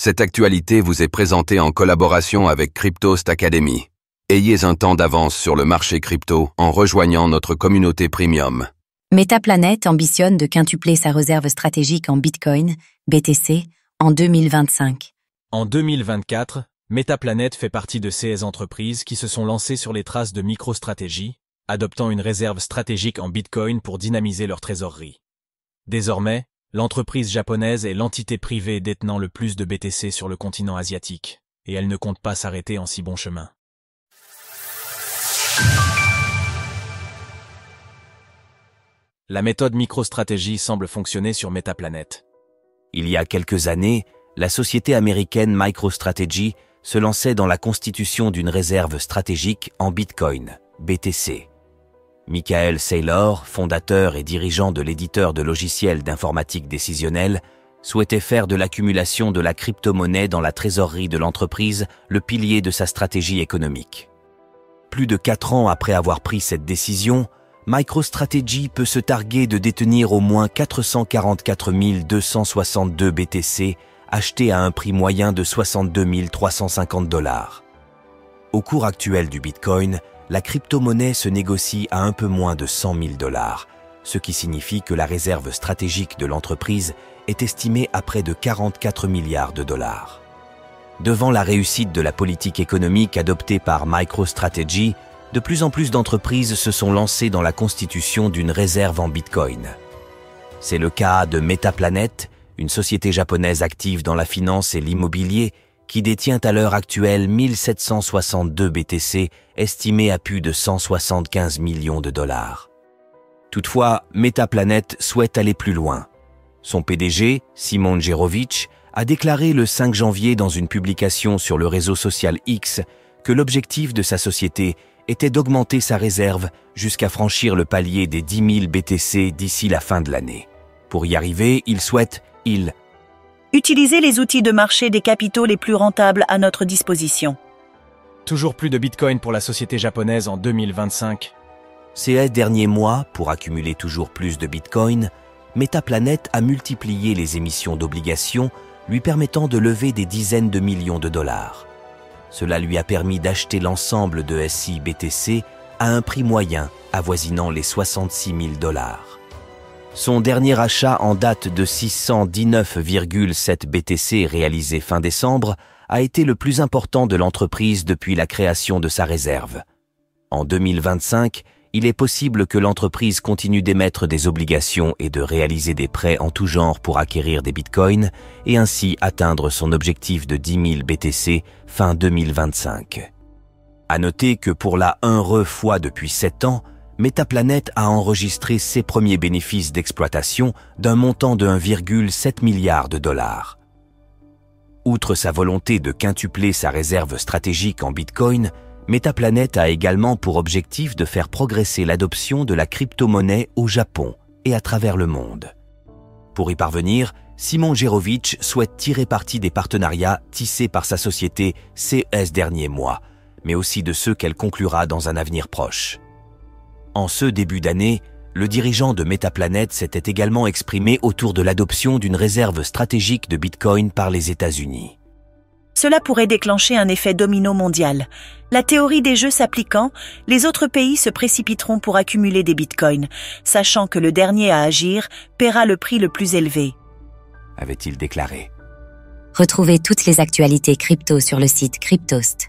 Cette actualité vous est présentée en collaboration avec Cryptost Academy. Ayez un temps d'avance sur le marché crypto en rejoignant notre communauté premium. Metaplanet ambitionne de quintupler sa réserve stratégique en Bitcoin, BTC, en 2025. En 2024, Metaplanet fait partie de ces entreprises qui se sont lancées sur les traces de MicroStrategy, adoptant une réserve stratégique en Bitcoin pour dynamiser leur trésorerie. Désormais, l'entreprise japonaise est l'entité privée détenant le plus de BTC sur le continent asiatique, et elle ne compte pas s'arrêter en si bon chemin. La méthode MicroStrategy semble fonctionner sur Metaplanet. Il y a quelques années, la société américaine MicroStrategy se lançait dans la constitution d'une réserve stratégique en Bitcoin, BTC. Michael Saylor, fondateur et dirigeant de l'éditeur de logiciels d'informatique décisionnelle, souhaitait faire de l'accumulation de la crypto-monnaie dans la trésorerie de l'entreprise le pilier de sa stratégie économique. Plus de 4 ans après avoir pris cette décision, MicroStrategy peut se targuer de détenir au moins 444 262 BTC achetés à un prix moyen de 62 350 $. Au cours actuel du Bitcoin, la crypto-monnaie se négocie à un peu moins de 100 000 $, ce qui signifie que la réserve stratégique de l'entreprise est estimée à près de 44 milliards de dollars. Devant la réussite de la politique économique adoptée par MicroStrategy, de plus en plus d'entreprises se sont lancées dans la constitution d'une réserve en Bitcoin. C'est le cas de Metaplanet, une société japonaise active dans la finance et l'immobilier, qui détient à l'heure actuelle 1762 BTC, estimés à plus de 175 millions de dollars. Toutefois, Metaplanet souhaite aller plus loin. Son PDG, Szymon Jirowicz, a déclaré le 5 janvier dans une publication sur le réseau social X que l'objectif de sa société était d'augmenter sa réserve jusqu'à franchir le palier des 10 000 BTC d'ici la fin de l'année. Pour y arriver, il souhaite, utiliser les outils de marché des capitaux les plus rentables à notre disposition. Toujours plus de Bitcoin pour la société japonaise en 2025. Ces derniers mois, pour accumuler toujours plus de Bitcoin, Metaplanet a multiplié les émissions d'obligations, lui permettant de lever des dizaines de millions de dollars. Cela lui a permis d'acheter l'ensemble de SI BTC à un prix moyen avoisinant les 66 000 $. Son dernier achat en date de 619,7 BTC réalisé fin décembre a été le plus important de l'entreprise depuis la création de sa réserve. En 2025, il est possible que l'entreprise continue d'émettre des obligations et de réaliser des prêts en tout genre pour acquérir des bitcoins et ainsi atteindre son objectif de 10 000 BTC fin 2025. À noter que pour la 1re fois depuis 7 ans, Metaplanet a enregistré ses premiers bénéfices d'exploitation d'un montant de 1,7 milliard de dollars. Outre sa volonté de quintupler sa réserve stratégique en Bitcoin, Metaplanet a également pour objectif de faire progresser l'adoption de la crypto-monnaie au Japon et à travers le monde. Pour y parvenir, Szymon Jirowicz souhaite tirer parti des partenariats tissés par sa société ces derniers mois, mais aussi de ceux qu'elle conclura dans un avenir proche. En ce début d'année, le dirigeant de Metaplanet s'était également exprimé autour de l'adoption d'une réserve stratégique de Bitcoin par les États-Unis. Cela pourrait déclencher un effet domino mondial. La théorie des jeux s'appliquant, les autres pays se précipiteront pour accumuler des bitcoins, sachant que le dernier à agir paiera le prix le plus élevé, avait-il déclaré. Retrouvez toutes les actualités crypto sur le site cryptost.fr.